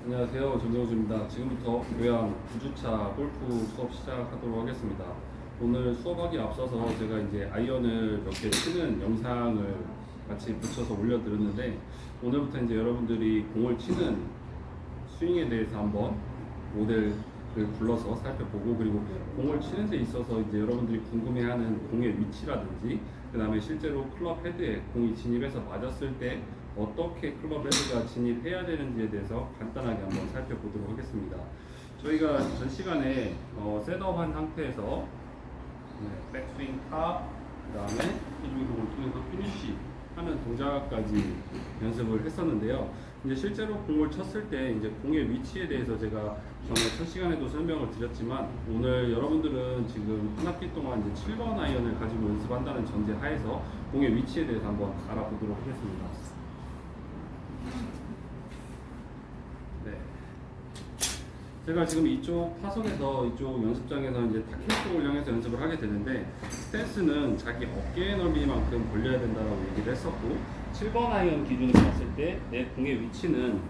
안녕하세요. 정정우입니다. 지금부터 교양 9주차 골프 수업 시작하도록 하겠습니다. 오늘 수업하기 앞서서 제가 이제 아이언을 몇 개 치는 영상을 같이 붙여서 올려드렸는데, 오늘부터 이제 여러분들이 공을 치는 스윙에 대해서 한번 모델을 불러서 살펴보고, 그리고 공을 치는 데 있어서 이제 여러분들이 궁금해하는 공의 위치라든지, 그 다음에 실제로 클럽 헤드에 공이 진입해서 맞았을 때 어떻게 클럽 헤드가 진입해야 되는지에 대해서 간단하게 한번 살펴보도록 하겠습니다. 저희가 전 시간에 셋업한 상태에서 백스윙 탑, 그 다음에 이중이동을 통해서 피니쉬 하는 동작까지 연습을 했었는데요. 이제 실제로 공을 쳤을 때 이제 공의 위치에 대해서 제가 전에 첫 시간에도 설명을 드렸지만, 오늘 여러분들은 지금 한 학기 동안 이제 7번 아이언을 가지고 연습한다는 전제 하에서 공의 위치에 대해서 한번 알아보도록 하겠습니다. 네. 제가 지금 이쪽 타석에서 이쪽 연습장에서 이제 타켓 쪽을 향해서 연습을 하게 되는데, 스탠스는 자기 어깨 넓이만큼 벌려야 된다고 얘기를 했었고, 7번 아이언 기준으로 봤을 때 내 공의 위치는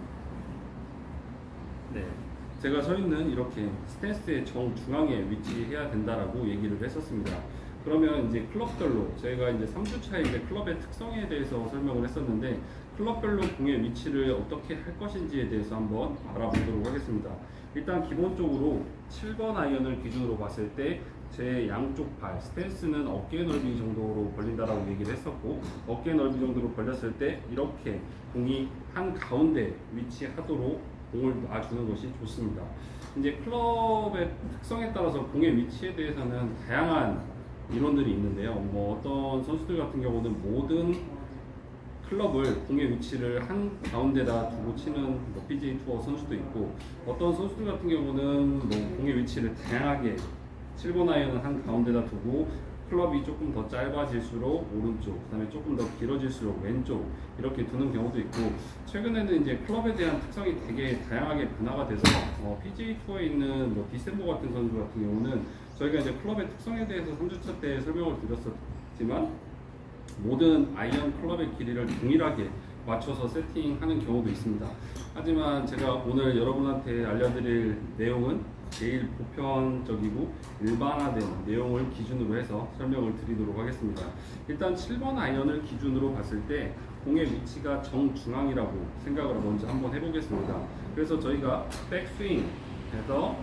제가 서 있는 이렇게 스탠스의 정중앙에 위치해야 된다라고 얘기를 했었습니다. 그러면 이제 클럽별로 저희가 이제 3주차에 이제 클럽의 특성에 대해서 설명을 했었는데, 클럽별로 공의 위치를 어떻게 할 것인지에 대해서 한번 알아보도록 하겠습니다. 일단 기본적으로 7번 아이언을 기준으로 봤을 때 제 양쪽 발 스탠스는 어깨 넓이 정도로 벌린다라고 얘기를 했었고, 어깨 넓이 정도로 벌렸을 때 이렇게 공이 한 가운데 위치하도록 공을 놔주는 것이 좋습니다. 이제 클럽의 특성에 따라서 공의 위치에 대해서는 다양한 이론들이 있는데요. 어떤 선수들 같은 경우는 모든 클럽을 공의 위치를 한 가운데다 두고 치는 PGA 투어 선수도 있고, 어떤 선수들 같은 경우는 공의 위치를 다양하게 7번 아이언은 한 가운데다 두고 클럽이 조금 더 짧아질수록 오른쪽, 그 다음에 조금 더 길어질수록 왼쪽 이렇게 두는 경우도 있고, 최근에는 이제 클럽에 대한 특성이 되게 다양하게 변화가 돼서 PGA 투어에 있는 디셈버 같은 선수 같은 경우는 저희가 이제 클럽의 특성에 대해서 3주차 때 설명을 드렸었지만, 모든 아이언 클럽의 길이를 동일하게 맞춰서 세팅하는 경우도 있습니다. 하지만 제가 오늘 여러분한테 알려드릴 내용은 제일 보편적이고 일반화된 내용을 기준으로 해서 설명을 드리도록 하겠습니다. 일단 7번 아이언을 기준으로 봤을 때 공의 위치가 정중앙이라고 생각을 먼저 한번 해보겠습니다. 그래서 저희가 백스윙에서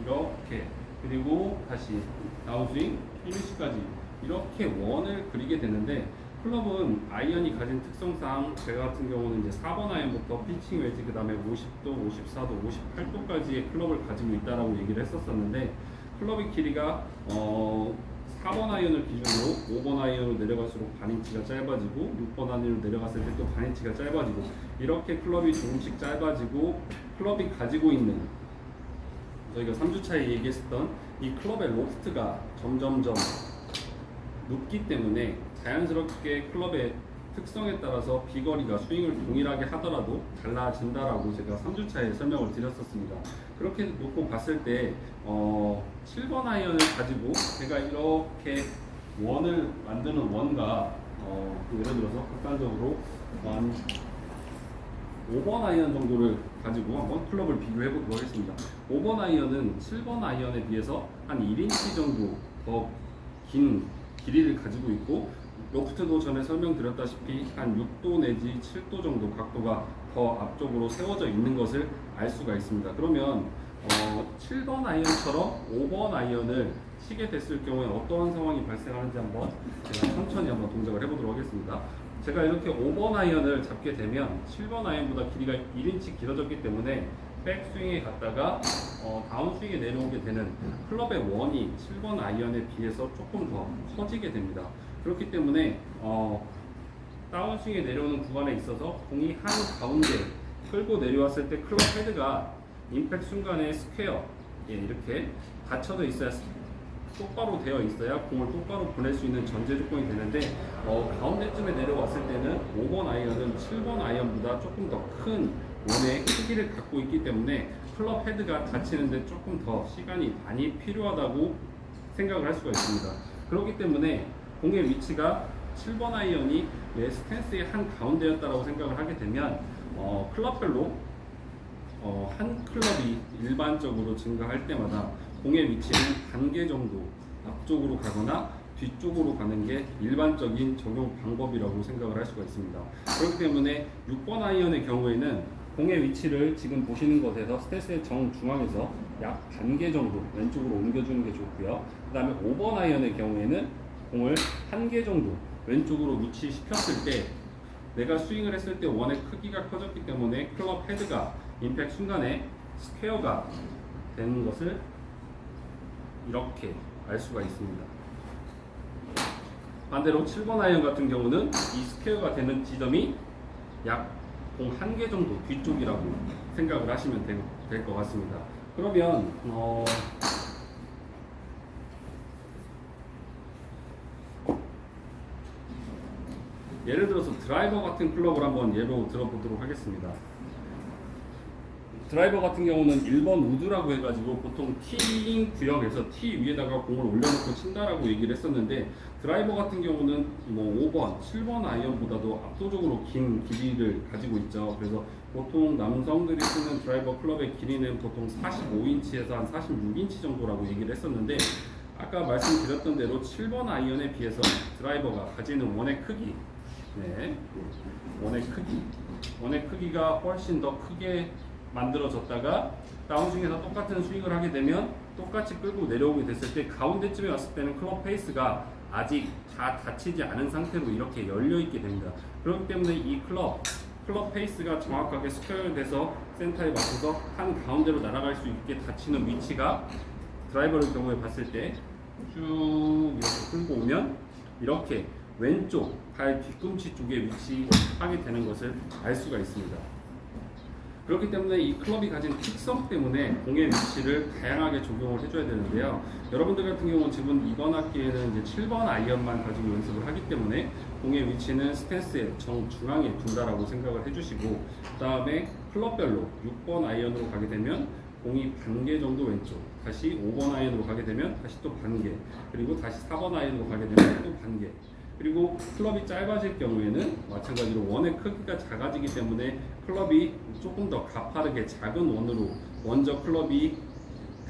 이렇게, 그리고 다시 다운스윙, 피니시까지 이렇게 원을 그리게 되는데, 클럽은 아이언이 가진 특성상 제가 같은 경우는 이제 4번 아이언부터 피칭 웨지, 그 다음에 50도, 54도, 58도까지의 클럽을 가지고 있다라고 얘기를 했었었는데, 클럽의 길이가 4번 아이언을 기준으로 5번 아이언으로 내려갈수록 반인치가 짧아지고, 6번 아이언으로 내려갔을 때 또 반인치가 짧아지고, 이렇게 클럽이 조금씩 짧아지고, 클럽이 가지고 있는 저희가 3주차에 얘기했었던 이 클럽의 로프트가 점점점 높기 때문에 자연스럽게 클럽의 특성에 따라서 비거리가 스윙을 동일하게 하더라도 달라진다라고 제가 3주차에 설명을 드렸었습니다. 그렇게 놓고 봤을 때 7번 아이언을 가지고 제가 이렇게 원을 만드는 원과 예를 들어서 극단적으로 5번 아이언 정도를 가지고 한번 클럽을 비교해 보도록 하겠습니다. 5번 아이언은 7번 아이언에 비해서 한 1인치 정도 더 긴 길이를 가지고 있고, 로프트도 전에 설명드렸다시피 한 6도 내지 7도 정도 각도가 더 앞쪽으로 세워져 있는 것을 알 수가 있습니다. 그러면 7번 아이언처럼 5번 아이언을 치게 됐을 경우에 어떠한 상황이 발생하는지 한번 제가 천천히 한번 동작을 해보도록 하겠습니다. 제가 이렇게 5번 아이언을 잡게 되면 7번 아이언보다 길이가 1인치 길어졌기 때문에 백스윙에 갔다가 다운스윙에 내려오게 되는 클럽의 원이 7번 아이언에 비해서 조금 더 커지게 됩니다. 그렇기 때문에 다운스윙에 내려오는 구간에 있어서 공이 한 가운데 끌고 내려왔을 때 클럽 헤드가 임팩트 순간에 스퀘어 이렇게 닫혀져 있어야, 똑바로 되어 있어야 공을 똑바로 보낼 수 있는 전제 조건이 되는데, 가운데쯤에 내려왔을 때는 5번 아이언은 7번 아이언보다 조금 더 큰 원의 크기를 갖고 있기 때문에 클럽 헤드가 닫히는데 조금 더 시간이 많이 필요하다고 생각을 할 수가 있습니다. 그렇기 때문에 공의 위치가 7번 아이언이 내 스탠스의 한 가운데였다라고 생각을 하게 되면 클럽별로 한 클럽이 일반적으로 증가할 때마다 공의 위치는 단계 정도 앞쪽으로 가거나 뒤쪽으로 가는 게 일반적인 적용 방법이라고 생각을 할 수가 있습니다. 그렇기 때문에 6번 아이언의 경우에는 공의 위치를 지금 보시는 것에서 스탠스의 정중앙에서 약 반개 정도 왼쪽으로 옮겨주는 게 좋고요. 그 다음에 5번 아이언의 경우에는 공을 한 개 정도 왼쪽으로 위치시켰을 때 내가 스윙을 했을 때 원의 크기가 커졌기 때문에 클럽 헤드가 임팩트 순간에 스퀘어가 되는 것을 이렇게 알 수가 있습니다. 반대로 7번 아이언 같은 경우는 이 스퀘어가 되는 지점이 약 공 한 개 정도 뒤쪽이라고 생각을 하시면 될 것 같습니다. 그러면 예를 들어서 드라이버 같은 클럽을 한번 예로 들어보도록 하겠습니다. 드라이버 같은 경우는 1번 우드라고 해가지고 보통 T인 구역에서 T 위에다가 공을 올려놓고 친다라고 얘기를 했었는데, 드라이버 같은 경우는 뭐 5번, 7번 아이언보다도 압도적으로 긴 길이를 가지고 있죠. 그래서 보통 남성들이 쓰는 드라이버 클럽의 길이는 보통 45인치에서 한 46인치 정도라고 얘기를 했었는데, 아까 말씀드렸던 대로 7번 아이언에 비해서 드라이버가 가지는 원의 크기, 원의 크기가 훨씬 더 크게 만들어졌다가 다운스윙에서 똑같은 스윙을 하게 되면 똑같이 끌고 내려오게 됐을 때 가운데쯤에 왔을 때는 클럽 페이스가 아직 다 닫히지 않은 상태로 이렇게 열려 있게 됩니다. 그렇기 때문에 이 클럽 페이스가 정확하게 스퀘어돼서 센터에 맞춰서 한 가운데로 날아갈 수 있게 닫히는 위치가 드라이버의 경우에 봤을 때 쭉 이렇게 끌고 오면 이렇게 왼쪽 발 뒤꿈치 쪽에 위치하게 되는 것을 알 수가 있습니다. 그렇기 때문에 이 클럽이 가진 특성 때문에 공의 위치를 다양하게 적용을 해줘야 되는데요. 여러분들 같은 경우는 지금 이번 학기에는 이제 7번 아이언만 가지고 연습을 하기 때문에 공의 위치는 스탠스의 정중앙에 둔다라고 생각을 해주시고, 그 다음에 클럽별로 6번 아이언으로 가게 되면 공이 반개 정도 왼쪽, 다시 5번 아이언으로 가게 되면 다시 또 반개, 그리고 다시 4번 아이언으로 가게 되면 또 반개, 그리고 클럽이 짧아질 경우에는 마찬가지로 원의 크기가 작아지기 때문에 클럽이 조금 더 가파르게 작은 원으로 먼저 클럽이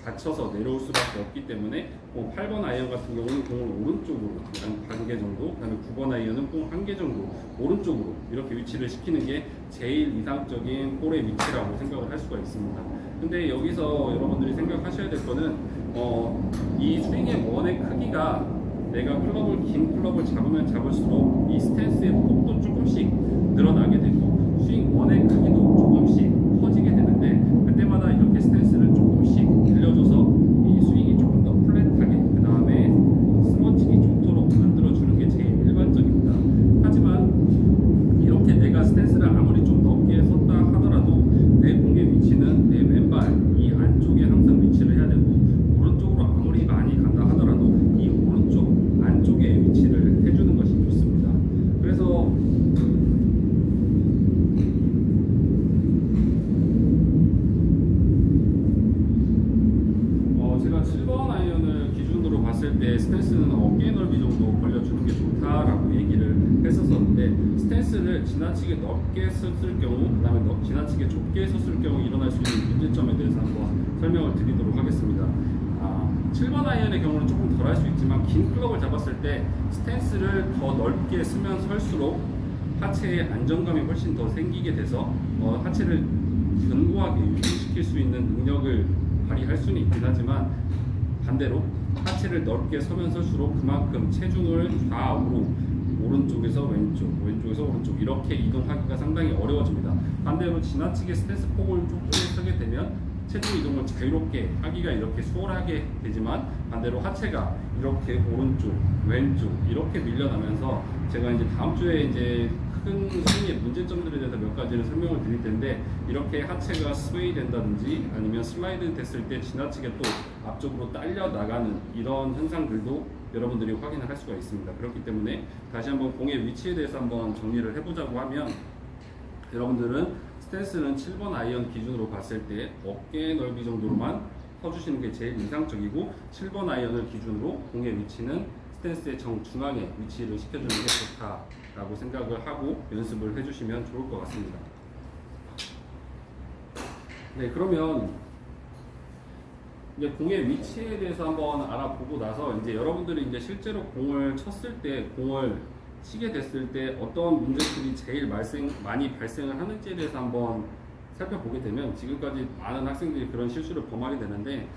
닫혀서 내려올 수밖에 없기 때문에 8번 아이언 같은 경우는 공을 오른쪽으로 한 반개 정도, 그 다음에 9번 아이언은 공 한 개 정도 오른쪽으로 이렇게 위치를 시키는 게 제일 이상적인 볼의 위치라고 생각을 할 수가 있습니다. 근데 여기서 여러분들이 생각하셔야 될 거는 이 스윙의 원의 크기가 내가 긴 클럽을 잡으면 잡을수록 이 스탠스의 폭도 조금씩 늘어나게 되고 스윙 원의 크기도 조금씩 커지게 되는데, 그때마다 이렇게 스탠스를 조금씩 늘려줘서 이 스윙이 조금 더 플랫하게, 그 다음에 스머치기 좋도록 만들어주는 게 제일 일반적입니다. 하지만 이렇게 내가 스탠스를 아무리 좀 넓게 섰다 하더라도 내 공의 위치는 내 왼발 이 안쪽에 항상 위치를 해야 되고, 오른쪽으로 아무리 많이 간다 하더라도 이 오른쪽 안쪽에 위치를 해주는 것이 좋습니다. 그래서 제가 7번 아이언을 기준으로 봤을 때 스탠스는 어깨 넓이 정도 벌려주는 게 좋다라고 얘기를 했었었는데, 스탠스를 지나치게 넓게 썼을 경우, 그 다음에 지나치게 좁게 썼을 경우 일어날 수 있는 문제점에 대해서 한번 설명을 드리도록 하겠습니다. 7번 아이언의 경우는 조금 덜 할 수 있지만 긴 클럽을 잡았을 때 스탠스를 더 넓게 쓰면 설수록 하체의 안정감이 훨씬 더 생기게 돼서 하체를 견고하게 유지시킬 수 있는 능력을 발휘할 수는 있긴 하지만, 반대로 하체를 넓게 서면 설수록 그만큼 체중을 좌우로 오른쪽에서 왼쪽, 왼쪽에서 오른쪽 이렇게 이동하기가 상당히 어려워집니다. 반대로 지나치게 스탠스 폭을 좁게 쓰게 되면 체중 이동을 자유롭게 하기가 이렇게 수월하게 되지만, 반대로 하체가 이렇게 오른쪽, 왼쪽 이렇게 밀려나면서 제가 이제 다음 주에 이제 큰 스윙의 문제점들에 대해서 몇 가지를 설명을 드릴 텐데, 이렇게 하체가 스웨이 된다든지 아니면 슬라이드 됐을 때 지나치게 또 앞쪽으로 딸려 나가는 이런 현상들도 여러분들이 확인을 할 수가 있습니다. 그렇기 때문에 다시 한번 공의 위치에 대해서 한번 정리를 해보자고 하면, 여러분들은 스탠스는 7번 아이언 기준으로 봤을 때 어깨 넓이 정도로만 퍼주시는 게 제일 이상적이고, 7번 아이언을 기준으로 공의 위치는 스탠스의 정중앙에 위치를 시켜주는 게 좋다라고 생각을 하고 연습을 해주시면 좋을 것 같습니다. 네, 그러면 이제 공의 위치에 대해서 한번 알아보고 나서 이제 여러분들이 이제 실제로 공을 쳤을 때, 공을 치게 됐을 때 어떤 문제들이 제일 많이 발생을 하는지에 대해서 한번 살펴보게 되면 지금까지 많은 학생들이 그런 실수를 범하게 되는데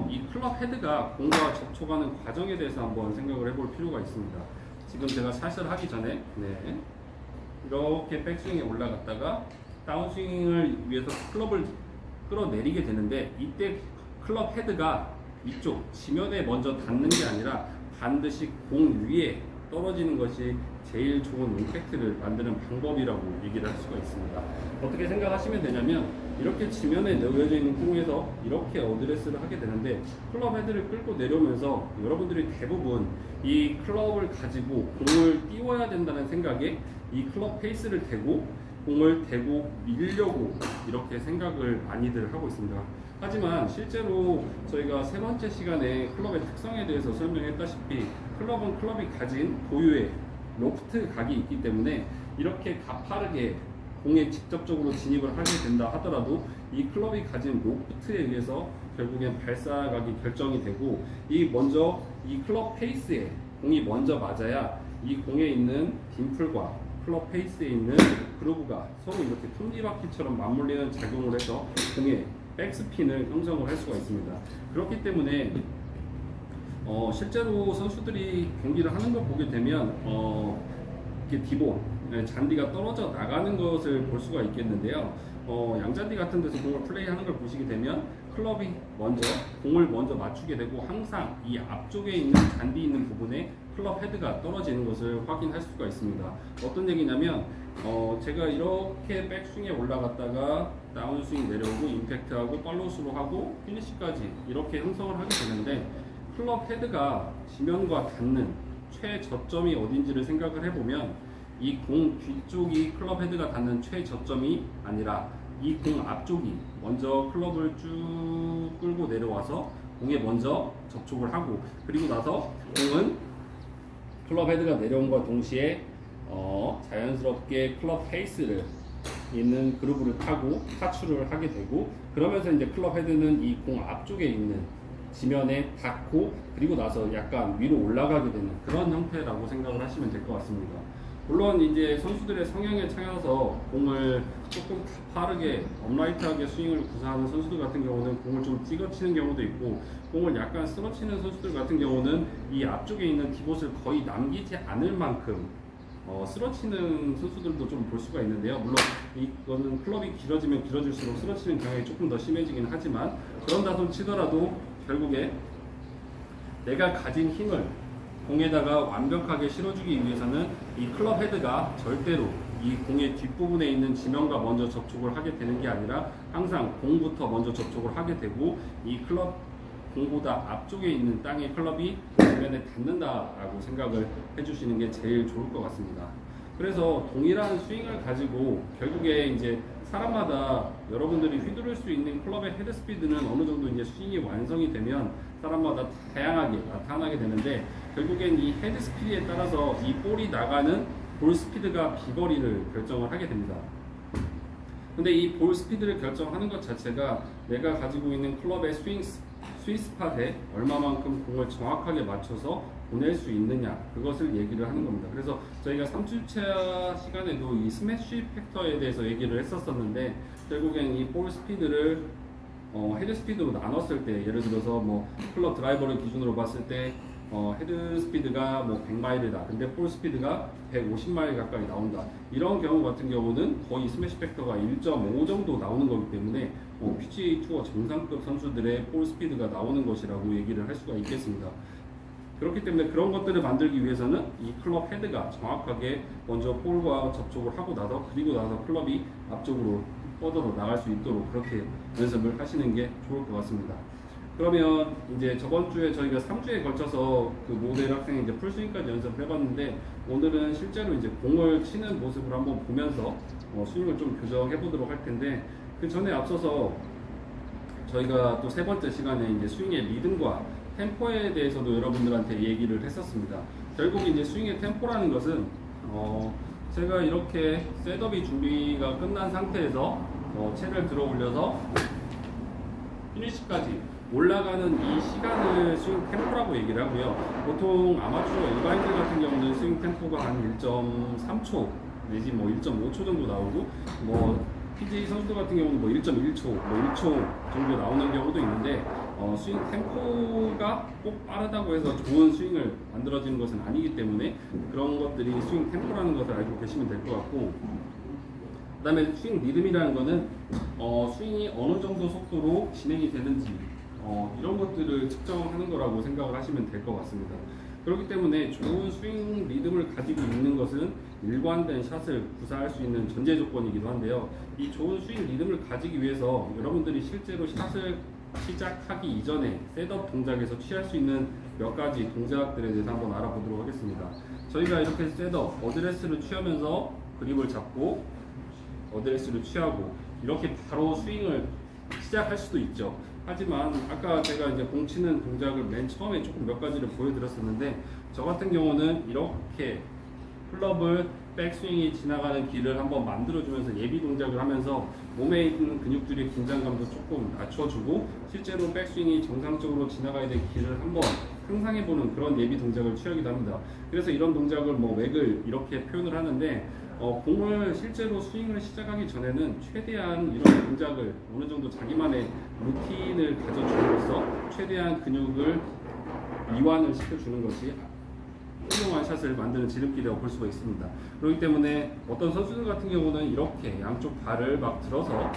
이 클럽 헤드가 공과 접촉하는 과정에 대해서 한번 생각을 해볼 필요가 있습니다. 지금 제가 샷을 하기 전에 이렇게 백스윙에 올라갔다가 다운스윙을 위해서 클럽을 끌어내리게 되는데 이때 클럽 헤드가 이쪽 지면에 먼저 닿는 게 아니라 반드시 공 위에 떨어지는 것이 제일 좋은 임팩트를 만드는 방법이라고 얘기를 할 수가 있습니다. 어떻게 생각하시면 되냐면 이렇게 지면에 놓여져 있는 공에서 이렇게 어드레스를 하게 되는데 클럽 헤드를 끌고 내려오면서 여러분들이 대부분 이 클럽을 가지고 공을 띄워야 된다는 생각에 이 클럽 페이스를 대고 공을 대고 밀려고 이렇게 생각을 많이들 하고 있습니다. 하지만 실제로 저희가 세 번째 시간에 클럽의 특성에 대해서 설명했다시피 클럽은 클럽이 가진 고유의 로프트 각이 있기 때문에 이렇게 가파르게 공에 직접적으로 진입을 하게 된다 하더라도 이 클럽이 가진 로프트에 의해서 결국엔 발사각이 결정이 되고 이 클럽 페이스에 공이 먼저 맞아야 이 공에 있는 딤플과 클럽 페이스에 있는 그루브가 서로 이렇게 톱니바퀴처럼 맞물리는 작용을 해서 공의 백스핀을 형성을 할 수가 있습니다. 그렇기 때문에 실제로 선수들이 경기를 하는 걸 보게 되면 이렇게 디본, 잔디가 떨어져 나가는 것을 볼 수가 있겠는데요. 양잔디 같은 데서 공을 플레이하는 걸 보시게 되면 클럽이 공을 먼저 맞추게 되고 항상 이 앞쪽에 있는 잔디 있는 부분에 클럽 헤드가 떨어지는 것을 확인할 수가 있습니다. 어떤 얘기냐면 제가 이렇게 백스윙에 올라갔다가 다운스윙 내려오고 임팩트하고 팔로우스로 하고 피니시까지 이렇게 형성을 하게 되는데 클럽 헤드가 지면과 닿는 최저점이 어딘지를 생각을 해보면 이 공 뒤쪽이 클럽 헤드가 닿는 최저점이 아니라 이 공 앞쪽이 먼저 클럽을 쭉 끌고 내려와서 공에 먼저 접촉을 하고 그리고 나서 공은 클럽 헤드가 내려온과 동시에 자연스럽게 클럽 페이스를 있는 그루브를 타고 타출을 하게 되고 그러면서 이제 클럽 헤드는 이 공 앞쪽에 있는 지면에 닿고 그리고 나서 약간 위로 올라가게 되는 그런 형태라고 생각을 하시면 될 것 같습니다. 물론 이제 선수들의 성향에 차여서 공을 조금 빠르게 업라이트하게 스윙을 구사하는 선수들 같은 경우는 공을 좀 찍어치는 경우도 있고 공을 약간 쓰러치는 선수들 같은 경우는 이 앞쪽에 있는 디봇을 거의 남기지 않을 만큼 쓰러치는 선수들도 좀 볼 수가 있는데요. 물론 이거는 클럽이 길어지면 길어질수록 쓰러치는 경향이 조금 더 심해지긴 하지만 그런다 손 치더라도 결국에 내가 가진 힘을 공에다가 완벽하게 실어주기 위해서는 이 클럽 헤드가 절대로 이 공의 뒷부분에 있는 지면과 먼저 접촉을 하게 되는 게 아니라 항상 공부터 먼저 접촉을 하게 되고 이 클럽 공보다 앞쪽에 있는 땅의 클럽이 지면에 닿는다라고 생각을 해주시는 게 제일 좋을 것 같습니다. 그래서 동일한 스윙을 가지고 결국에 이제 사람마다 여러분들이 휘두를 수 있는 클럽의 헤드 스피드는 어느 정도 이제 스윙이 완성이 되면 사람마다 다양하게 나타나게 되는데 결국엔 이 헤드 스피드에 따라서 이 볼이 나가는 볼 스피드가 비거리를 결정을 하게 됩니다. 근데 이 볼 스피드를 결정하는 것 자체가 내가 가지고 있는 클럽의 스윙 스팟에 얼마만큼 공을 정확하게 맞춰서 보낼 수 있느냐 그것을 얘기를 하는 겁니다. 그래서 저희가 3주차 시간에도 이 스매시 팩터에 대해서 얘기를 했었었는데 결국엔 이 볼 스피드를 헤드 스피드로 나눴을 때 예를 들어서 뭐 클럽 드라이버를 기준으로 봤을 때 헤드 스피드가 뭐 100마일이다. 근데 볼 스피드가 150마일 가까이 나온다. 이런 경우 같은 경우는 거의 스매시 팩터가 1.5 정도 나오는 거기 때문에 PGA 투어 정상급 선수들의 볼 스피드가 나오는 것이라고 얘기를 할 수가 있겠습니다. 그렇기 때문에 그런 것들을 만들기 위해서는 이 클럽 헤드가 정확하게 먼저 볼과 접촉을 하고 나서 그리고 나서 클럽이 앞쪽으로 뻗어서 나갈 수 있도록 그렇게 연습을 하시는 게 좋을 것 같습니다. 그러면 이제 저번 주에 저희가 3주에 걸쳐서 그 모델 학생이 이제 풀스윙까지 연습을 해봤는데 오늘은 실제로 이제 공을 치는 모습을 한번 보면서 스윙을 좀 교정해 보도록 할 텐데 그 전에 앞서서 저희가 또 세 번째 시간에 이제 스윙의 리듬과 템포에 대해서도 여러분들한테 얘기를 했었습니다. 결국 이제 스윙의 템포라는 것은 제가 이렇게 셋업이 준비가 끝난 상태에서 채를 들어 올려서 피니시까지 올라가는 이 시간을 스윙 템포라고 얘기를 하고요. 보통 아마추어 일반인들 같은 경우는 스윙 템포가 한 1.3초 내지 뭐 1.5초 정도 나오고, 뭐 PGA 선수들 같은 경우는 뭐 1.1초, 뭐 1초 정도 나오는 경우도 있는데, 스윙 템포가 꼭 빠르다고 해서 좋은 스윙을 만들어지는 것은 아니기 때문에 그런 것들이 스윙 템포라는 것을 알고 계시면 될 것 같고, 그 다음에 스윙 리듬이라는 거는 스윙이 어느 정도 속도로 진행이 되는지 이런 것들을 측정하는 거라고 생각을 하시면 될 것 같습니다. 그렇기 때문에 좋은 스윙 리듬을 가지고 있는 것은 일관된 샷을 구사할 수 있는 전제 조건이기도 한데요. 이 좋은 스윙 리듬을 가지기 위해서 여러분들이 실제로 샷을 시작하기 이전에 셋업 동작에서 취할 수 있는 몇 가지 동작들에 대해서 한번 알아보도록 하겠습니다. 저희가 이렇게 셋업, 어드레스를 취하면서 그립을 잡고 어드레스를 취하고 이렇게 바로 스윙을 시작할 수도 있죠. 하지만 아까 제가 이제 공 치는 동작을 맨 처음에 조금 몇 가지를 보여드렸었는데, 저 같은 경우는 이렇게 클럽을 백스윙이 지나가는 길을 한번 만들어주면서 예비 동작을 하면서 몸에 있는 근육들의 긴장감도 조금 낮춰주고 실제로 백스윙이 정상적으로 지나가야 될 길을 한번 상상해보는 그런 예비 동작을 취하기도 합니다. 그래서 이런 동작을 뭐 웩을 이렇게 표현을 하는데, 공을 실제로 스윙을 시작하기 전에는 최대한 이런 동작을 어느 정도 자기만의 루틴을 가져줌으로써 최대한 근육을 이완을 시켜주는 것이 훌륭한 샷을 만드는 지름길이라고 볼 수가 있습니다. 그렇기 때문에 어떤 선수들 같은 경우는 이렇게 양쪽 발을 막 들어서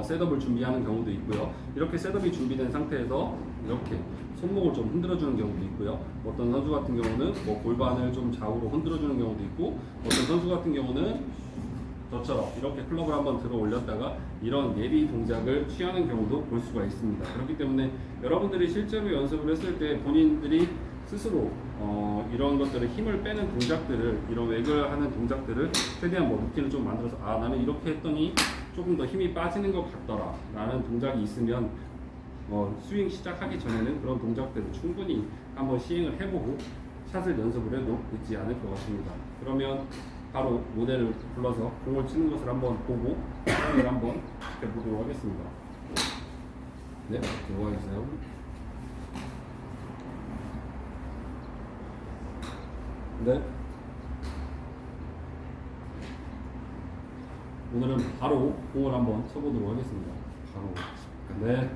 셋업을 준비하는 경우도 있고요. 이렇게 셋업이 준비된 상태에서 이렇게 손목을 좀 흔들어주는 경우도 있고요. 어떤 선수 같은 경우는 뭐 골반을 좀 좌우로 흔들어주는 경우도 있고, 어떤 선수 같은 경우는 저처럼 이렇게 클럽을 한번 들어 올렸다가 이런 예비 동작을 취하는 경우도 볼 수가 있습니다. 그렇기 때문에 여러분들이 실제로 연습을 했을 때 본인들이 스스로 이런 것들을 힘을 빼는 동작들을, 이런 웩을 하는 동작들을 최대한 뭐 루틴을 좀 만들어서 나는 이렇게 했더니 조금 더 힘이 빠지는 것 같더라 라는 동작이 있으면 스윙 시작하기 전에는 그런 동작들을 충분히 한번 시행을 해보고 샷을 연습을 해도 늦지 않을 것 같습니다. 그러면 바로 모델을 불러서 공을 치는 것을 한번 보고 사용을 한번 해보도록 하겠습니다. 네, 들어가주세요. 네. 오늘은 바로 공을 한번 쳐보도록 하겠습니다. 바로. 네.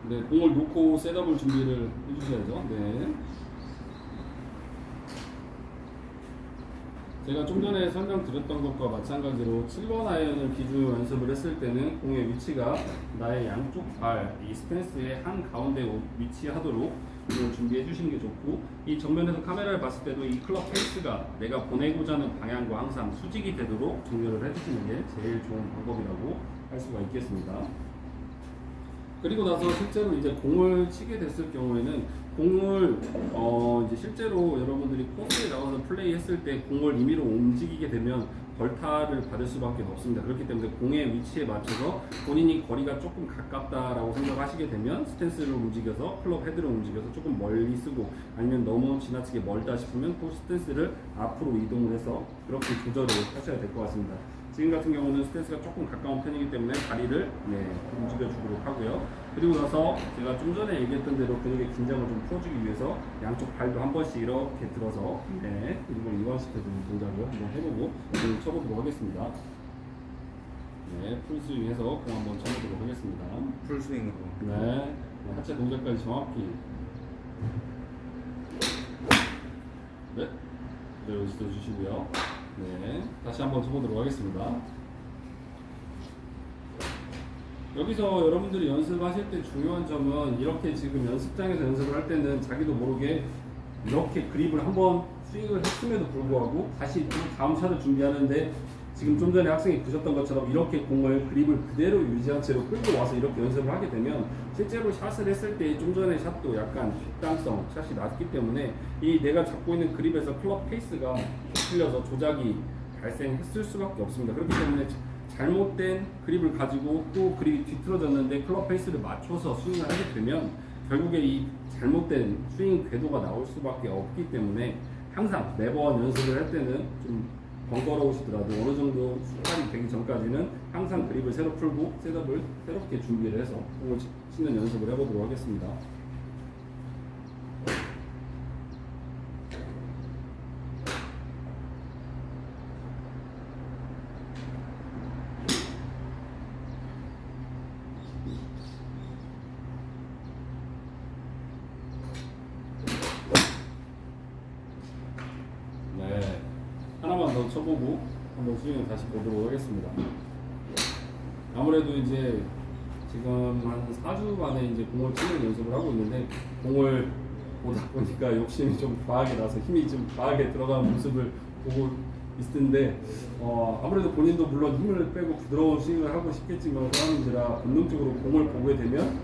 네, 공을 놓고 셋업을 준비를 해주셔야죠. 네. 제가 좀 전에 설명드렸던 것과 마찬가지로 7번 아이언을 기준 연습을 했을 때는 공의 위치가 나의 양쪽 발, 이 스탠스의 한 가운데 위치하도록 이걸 준비해 주시는 게 좋고, 이 정면에서 카메라를 봤을 때도 이 클럽 페이스가 내가 보내고자 하는 방향과 항상 수직이 되도록 정렬을 해주시는 게 제일 좋은 방법이라고 할 수가 있겠습니다. 그리고 나서 실제로 이제 공을 치게 됐을 경우에는 공을 이제 실제로 여러분들이 코스에 나가서 플레이했을 때 공을 임의로 움직이게 되면 벌타를 받을 수밖에 없습니다. 그렇기 때문에 공의 위치에 맞춰서 본인이 거리가 조금 가깝다라고 생각하시게 되면 스탠스를 움직여서 클럽 헤드를 움직여서 조금 멀리 쓰고, 아니면 너무 지나치게 멀다 싶으면 또 스탠스를 앞으로 이동을 해서 그렇게 조절을 하셔야 될 것 같습니다. 지금 같은 경우는 스탠스가 조금 가까운 편이기 때문에 다리를 움직여주도록 하고요. 그리고 나서 제가 좀 전에 얘기했던 대로 근육의 긴장을 좀 풀어주기 위해서 양쪽 발도 한 번씩 이렇게 들어서 근육을 이완시켜주는 동작을 한번 해보고 공을 쳐보도록 하겠습니다. 네, 풀스윙해서 공 한번 쳐보도록 하겠습니다. 풀스윙으로. 네, 하체 동작까지 정확히. 네, 그대로 있어주시고요. 네, 다시 한번 쳐보도록 하겠습니다. 여기서 여러분들이 연습하실 때 중요한 점은, 이렇게 지금 연습장에서 연습을 할 때는 자기도 모르게 이렇게 그립을 한번 스윙을 했음에도 불구하고 다시 다음 샷을 준비하는데, 지금 좀 전에 학생이 보셨던 것처럼 이렇게 공을 그립을 그대로 유지한 채로 끌고 와서 이렇게 연습을 하게 되면 실제로 샷을 했을 때 좀 전에 샷도 약간 뒷땅성 샷이 났기 때문에 이 내가 잡고 있는 그립에서 클럽 페이스가 틀려서 조작이 발생했을 수밖에 없습니다. 그렇기 때문에 잘못된 그립을 가지고 또 그립이 뒤틀어졌는데 클럽 페이스를 맞춰서 스윙을 하게 되면 결국에 이 잘못된 스윙 궤도가 나올 수밖에 없기 때문에 항상 매번 연습을 할 때는 좀 번거로우시더라도 어느 정도 숙달이 되기 전까지는 항상 그립을 새로 풀고 셋업을 새롭게 준비를 해서 공을 치는 연습을 해보도록 하겠습니다. 네, 하나만 더 쳐보고 한번 스윙을 다시 보도록 하겠습니다. 아무래도 이제 지금 한 4주 만에 이제 공을 치는 연습을 하고 있는데 공을 보다 보니까 욕심이 좀 과하게 나서 힘이 좀 과하게 들어가는 모습을 보고 있을 텐데 아무래도 본인도 물론 힘을 빼고 부드러운 스윙을 하고 싶겠지만 사람인지라 본능적으로 공을 보게 되면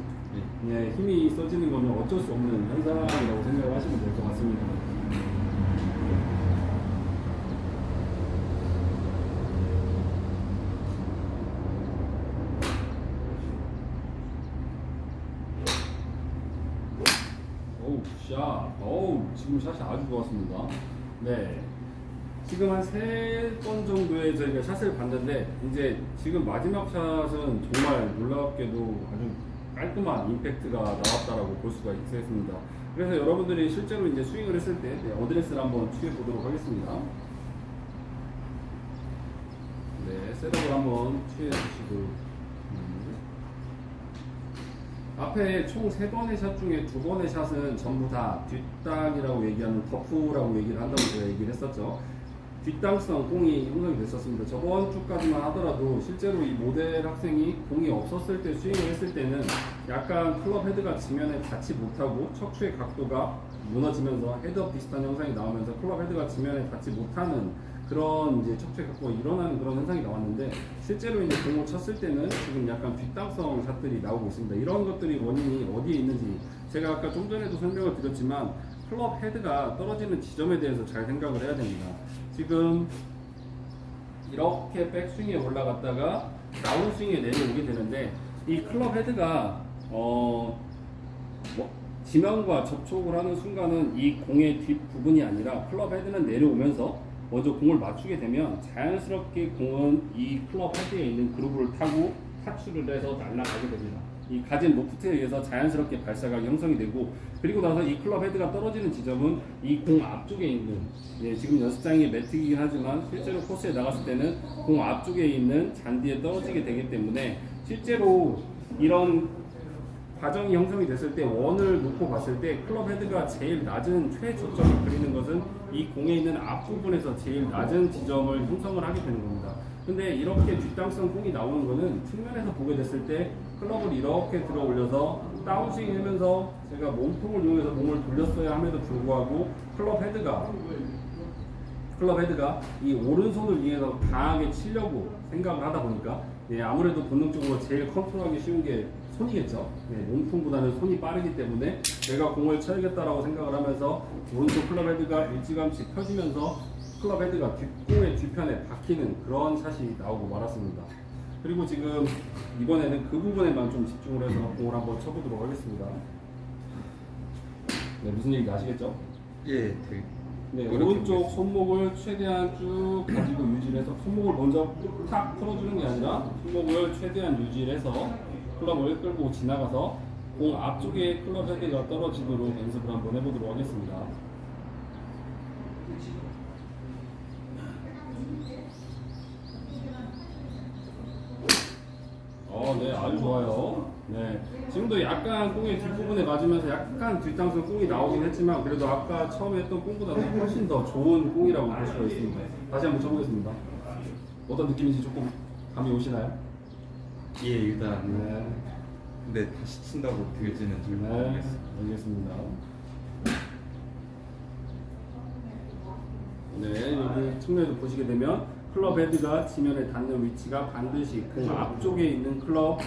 힘이 써지는 거는 어쩔 수 없는 현상이라고 생각을 하시면 될 것 같습니다. 지금 샷이 아주 좋았습니다. 네. 지금 한 3번 정도의 저희가 샷을 봤는데, 이제 지금 마지막 샷은 정말 놀랍게도 아주 깔끔한 임팩트가 나왔다라고 볼 수가 있겠습니다. 그래서 여러분들이 실제로 이제 스윙을 했을 때 어드레스를 한번 취해 보도록 하겠습니다. 네, 셋업을 한번 취해 주시고. 앞에 총 3번의 샷 중에 2번의 샷은 전부 다 뒷땅이라고 얘기하는 더프라고 얘기를 한다고 제가 얘기를 했었죠. 뒷땅성 공이 형성이 됐었습니다. 저번 주까지만 하더라도 실제로 이 모델 학생이 공이 없었을 때 스윙을 했을 때는 약간 클럽 헤드가 지면에 닿지 못하고 척추의 각도가 무너지면서 헤드업 비슷한 현상이 나오면서 클럽 헤드가 지면에 닿지 못하는 그런 이제 척추의 각도가 일어나는 그런 현상이 나왔는데, 실제로 이제 공을 쳤을 때는 지금 약간 뒷땅성 샷들이 나오고 있습니다. 이런 것들이 원인이 어디에 있는지 제가 아까 좀 전에도 설명을 드렸지만 클럽 헤드가 떨어지는 지점에 대해서 잘 생각을 해야 됩니다. 지금 이렇게 백스윙에 올라갔다가 다운스윙에 내려오게 되는데, 이 클럽 헤드가 지면과 접촉을 하는 순간은 이 공의 뒷부분이 아니라 클럽 헤드는 내려오면서 먼저 공을 맞추게 되면 자연스럽게 공은 이 클럽 헤드에 있는 그루브를 타고 타출을 해서 날아가게 됩니다. 이 가진 로프트에 의해서 자연스럽게 발사각이 형성이 되고, 그리고 나서 이 클럽 헤드가 떨어지는 지점은 이 공 앞쪽에 있는, 지금 연습장이 매트이긴 하지만 실제로 코스에 나갔을 때는 공 앞쪽에 있는 잔디에 떨어지게 되기 때문에, 실제로 이런 과정이 형성이 됐을 때 원을 놓고 봤을 때 클럽 헤드가 제일 낮은 최저점을 그리는 것은 이 공에 있는 앞부분에서 제일 낮은 지점을 형성을 하게 되는 겁니다. 근데 이렇게 뒷땅성 공이 나오는 거는 측면에서 보게 됐을 때 클럽을 이렇게 들어 올려서 다운스윙 하면서 제가 몸통을 이용해서 몸을 돌렸어야 함에도 불구하고 클럽 헤드가 이 오른손을 이용해서 강하게 치려고 생각을 하다 보니까 아무래도 본능적으로 제일 컨트롤하기 쉬운 게 손이겠죠. 몸통보다는 손이 빠르기 때문에 내가 공을 쳐야겠다라고 생각을 하면서 오른쪽 클럽 헤드가 일찌감치 펴지면서 클럽 헤드가 뒷공의 뒤편에 박히는 그런 샷이 나오고 말았습니다. 그리고 지금 이번에는 그 부분에만 좀 집중을 해서 공을 한번 쳐보도록 하겠습니다. 무슨 얘기인지 아시겠죠? 예, 오른쪽 손목을 최대한 쭉 가지고 유지를 해서, 손목을 먼저 탁 풀어주는 게 아니라 손목을 최대한 유지를 해서 클럽을 끌고 지나가서 공 앞쪽에 클럽 헤드가 떨어지도록 연습을 한번 해보도록 하겠습니다. 네, 아주 좋아요. 지금도 약간 공의 뒷부분에 맞으면서 약간 뒷땅성 공이 나오긴 했지만, 그래도 아까 처음에 했던 공보다 훨씬 더 좋은 공이라고 볼 수가 있습니다. 다시 한번 쳐보겠습니다. 어떤 느낌인지 조금 감이 오시나요? 예, 일단 근데 다시 친다고 들지는 잘 모르겠어요. 알겠습니다. 여기 측면에도 보시게 되면 클럽 헤드가 지면에 닿는 위치가 반드시 공 앞쪽에 있는 클럽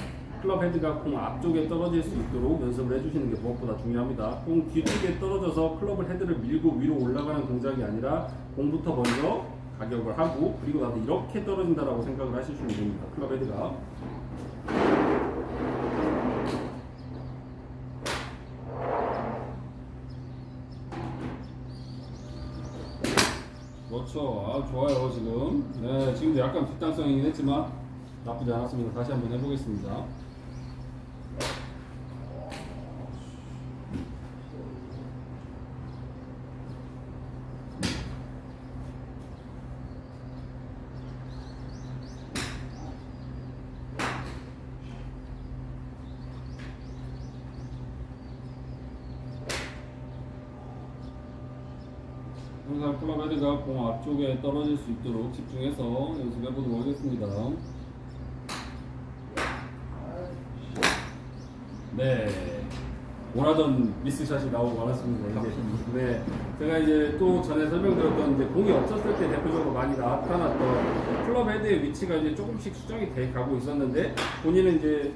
헤드가 공 앞쪽에 떨어질 수 있도록 연습을 해주시는 게 무엇보다 중요합니다. 공 뒤쪽에 떨어져서 클럽을 헤드를 밀고 위로 올라가는 동작이 아니라 공부터 먼저 가격을 하고, 그리고 나서 이렇게 떨어진다라고 생각을 하시면 됩니다. 클럽 헤드가. 그렇죠. 아, 좋아요, 지금. 네, 지금도 약간 뒷땅성이긴 했지만 나쁘지 않았습니다. 다시 한번 해보겠습니다. 항상 클럽 헤드가 공 앞쪽에 떨어질 수 있도록 집중해서 연습해 보도록 하겠습니다. 네, 원하던 미스샷이 나오고 말았습니다. 이제 네, 제가 이제 또 전에 설명드렸던 이제 공이 없었을 때 대표적으로 많이 나타났던 클럽 헤드의 위치가 이제 조금씩 수정이 돼 가고 있었는데 본인은 이제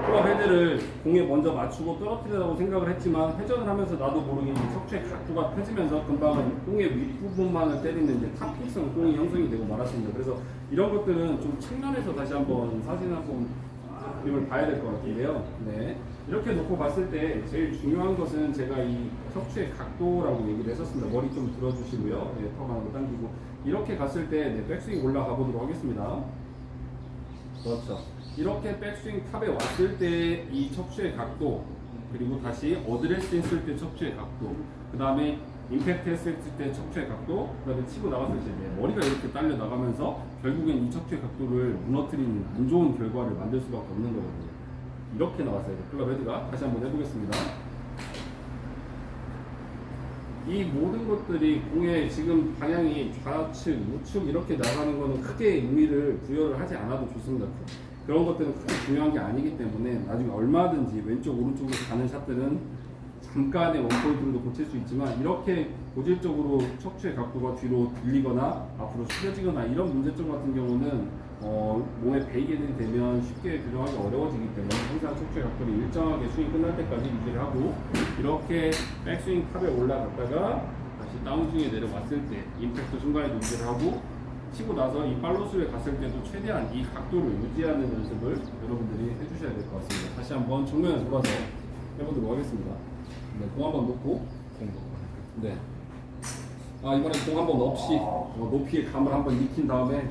클럽 헤드를 공에 먼저 맞추고 떨어뜨리라고 생각을 했지만 회전을 하면서 나도 모르게 이제 척추의 각도가 펴지면서 금방은 공의 윗부분만을 때리는 이제 탑픽성 공이 형성이 되고 말았습니다. 그래서 이런 것들은 좀 측면에서 다시 한번 사진 한번 그림을 봐야 될 것 같은데요. 네. 이렇게 놓고 봤을 때 제일 중요한 것은 제가 이 척추의 각도라고 얘기를 했었습니다. 머리 좀 들어주시고요. 네, 턱 안으로 당기고 이렇게 갔을 때 네, 백스윙 올라가 보도록 하겠습니다. 그렇죠. 이렇게 백스윙 탑에 왔을 때 이 척추의 각도, 그리고 다시 어드레스 했을 때 척추의 각도, 그 다음에 임팩트 했을 때 척추의 각도, 그 다음에 치고 나갔을 때 머리가 이렇게 딸려 나가면서 결국엔 이 척추의 각도를 무너뜨리는 안 좋은 결과를 만들 수밖에 없는 거거든요. 이렇게 나왔어요. 클럽 헤드가. 다시 한번 해보겠습니다. 이 모든 것들이 공의 지금 방향이 좌측, 우측 이렇게 나가는 거는 크게 의미를 부여를 하지 않아도 좋습니다. 그런 것들은 크게 중요한 게 아니기 때문에 나중에 얼마든지 왼쪽, 오른쪽으로 가는 샷들은 잠깐의 원포인트로도 고칠 수 있지만 이렇게 고질적으로 척추의 각도가 뒤로 들리거나 앞으로 숙여지거나 이런 문제점 같은 경우는 몸에 베이게 되면 쉽게 교정하기 어려워지기 때문에 항상 척추의 각도를 일정하게 스윙 끝날 때까지 유지를 하고 이렇게 백스윙 탑에 올라갔다가 다시 다운스윙에 내려왔을 때 임팩트 순간에도 유지를 하고 치고 나서 이 팔로스에 갔을 때도 최대한 이 각도를 유지하는 연습을 여러분들이 해주셔야 될 것 같습니다. 다시 한번 정면에 돌아서 해보도록 하겠습니다. 네, 공 한번 놓고 네. 아, 이번엔 공 한번 없이 높이의 감을 한번 익힌 다음에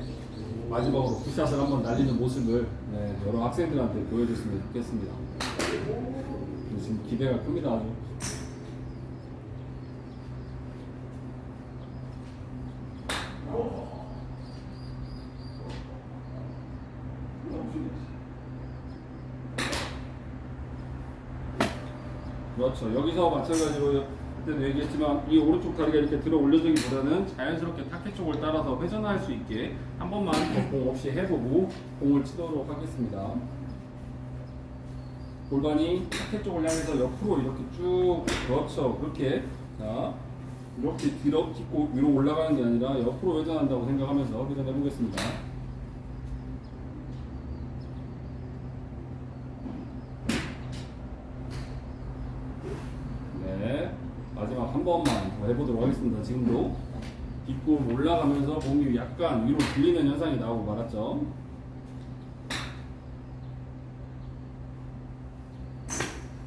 마지막으로 굿샷을 한번 날리는 모습을 네, 여러 학생들한테 보여줬으면 좋겠습니다. 지금 기대가 큽니다. 아주. 그렇죠. 여기서 마찬가지로 그때도 얘기했지만 이 오른쪽 다리가 이렇게 들어 올려지기보다는 자연스럽게 타켓 쪽을 따라서 회전할 수 있게 한 번만 더 공 없이 해보고 공을 치도록 하겠습니다. 골반이 타켓 쪽을 향해서 옆으로 이렇게 쭉, 그렇죠. 그렇게 자 이렇게 뒤로 딛고 위로 올라가는 게 아니라 옆으로 회전한다고 생각하면서 회전해 보겠습니다. 마지막 한 번만 더 해보도록 하겠습니다. 지금도 딛고 올라가면서 몸이 약간 위로 들리는 현상이 나오고 말았죠.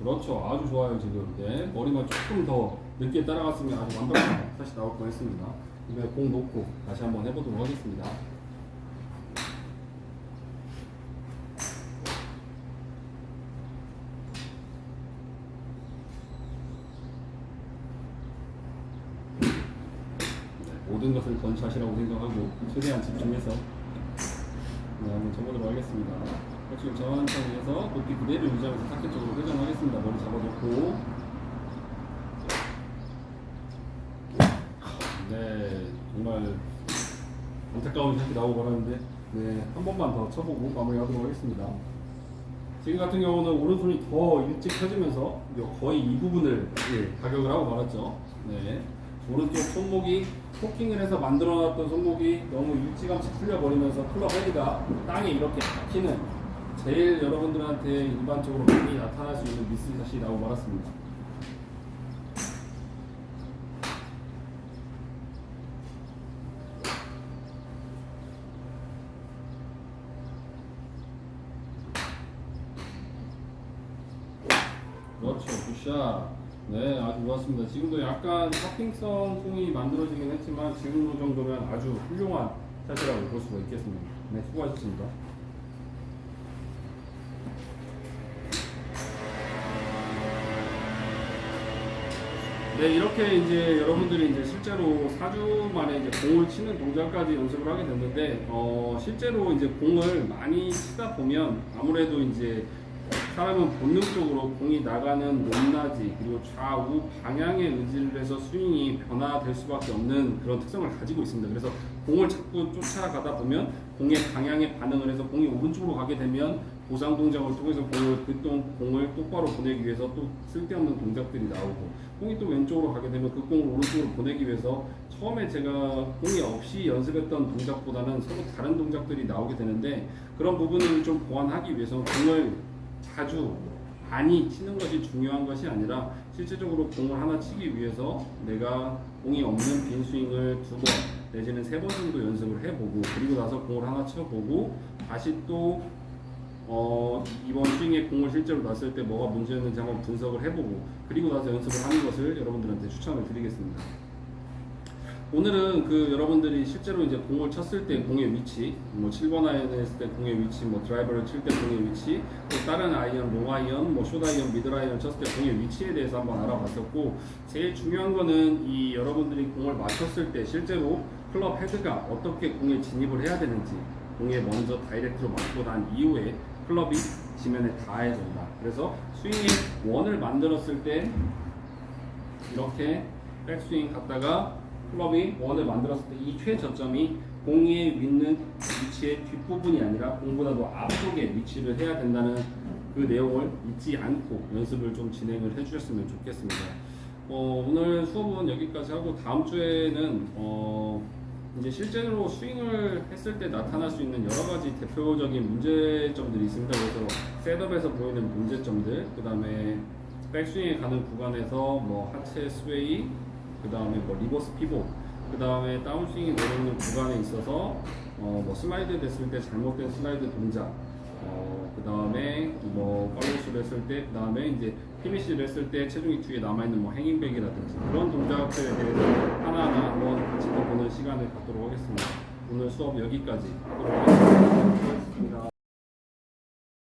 그렇죠. 아주 좋아요. 지금 네, 머리만 조금 더 늦게 따라갔으면 아주 완벽한 다시 나올 뻔했습니다. 이번에 공 놓고 다시 한번 해보도록 하겠습니다. 모든 것을 건샷이라고 생각하고 최대한 집중해서 네, 한번 쳐보도록 하겠습니다. 지금 천천히 해서 높이 그대로 유지하면서 타켓 쪽으로 회전하겠습니다. 머리 잡아놓고 네, 정말 안타까운 샷이 나오고 말았는데 네, 한 번만 더 쳐보고 마무리하도록 하겠습니다. 지금 같은 경우는 오른손이 더 일찍 펴지면서 거의 이 부분을 가격을 하고 말았죠. 네. 오른쪽 손목이 포킹을 해서 만들어놨던 손목이 너무 일찌감치 풀려버리면서 클럽 헤드가 땅에 이렇게 박히는 제일 여러분들한테 일반적으로 많이 나타날 수 있는 미스샷이 나오고 말았습니다. 그렇죠. 굿샷. 네, 아주 좋았습니다. 지금도 약간 탑핑성 공이 만들어지긴 했지만 지금 정도면 아주 훌륭한 샷이라고 볼 수가 있겠습니다. 네, 수고하셨습니다. 네, 이렇게 이제 여러분들이 이제 실제로 4주 만에 이제 공을 치는 동작까지 연습을 하게 됐는데, 실제로 이제 공을 많이 치다 보면 아무래도 이제 사람은 본능적으로 공이 나가는 높낮이 그리고 좌우 방향에 의지를 해서 스윙이 변화될 수밖에 없는 그런 특성을 가지고 있습니다. 그래서 공을 자꾸 쫓아가다 보면 공의 방향에 반응을 해서 공이 오른쪽으로 가게 되면 보상 동작을 통해서 공을 똑바로 보내기 위해서 또 쓸데없는 동작들이 나오고, 공이 또 왼쪽으로 가게 되면 그 공을 오른쪽으로 보내기 위해서 처음에 제가 공이 없이 연습했던 동작보다는 서로 다른 동작들이 나오게 되는데, 그런 부분을 좀 보완하기 위해서 공을 자주 많이 치는 것이 중요한 것이 아니라 실제적으로 공을 하나 치기 위해서 내가 공이 없는 빈 스윙을 2번 내지는 3번 정도 연습을 해보고, 그리고 나서 공을 하나 쳐보고 다시 또 이번 스윙에 공을 실제로 놨을 때 뭐가 문제였는지 한번 분석을 해보고, 그리고 나서 연습을 하는 것을 여러분들한테 추천을 드리겠습니다. 오늘은 여러분들이 실제로 이제 공을 쳤을 때 공의 위치, 뭐 7번 아이언을 했을 때 공의 위치, 뭐 드라이버를 칠 때 공의 위치, 또 다른 아이언, 롱 아이언, 뭐 숏 아이언, 미들 아이언 쳤을 때 공의 위치에 대해서 한번 알아봤었고, 제일 중요한 거는 이 여러분들이 공을 맞췄을 때 실제로 클럽 헤드가 어떻게 공에 진입을 해야 되는지, 공에 먼저 다이렉트로 맞고 난 이후에 클럽이 지면에 닿아야 된다. 그래서 스윙의 원을 만들었을 때 이렇게 백스윙 갔다가 클럽이 원을 만들었을 때 이 최저점이 공에 있는 위치의 뒷부분이 아니라 공보다도 앞쪽에 위치를 해야 된다는 그 내용을 잊지 않고 연습을 좀 진행을 해주셨으면 좋겠습니다. 오늘 수업은 여기까지 하고, 다음 주에는 이제 실제로 스윙을 했을 때 나타날 수 있는 여러 가지 대표적인 문제점들이 있습니다. 그래서 셋업에서 보이는 문제점들, 그 다음에 백스윙에 가는 구간에서 뭐 하체 스웨이, 그 다음에 뭐 리버스 피봇, 그 다음에 다운스윙이 내려오는 구간에 있어서 뭐 슬라이드 됐을 때 잘못된 슬라이드 동작, 그 다음에 뭐 팔로우스를 했을 때, 그 다음에 이제 피니시를 했을 때 체중이 뒤에 남아있는 뭐 행잉백이라든지 그런 동작들에 대해서 하나하나 한번 짚어보는 시간을 갖도록 하겠습니다. 오늘 수업 여기까지 하도록 하겠습니다. 수고하셨습니다.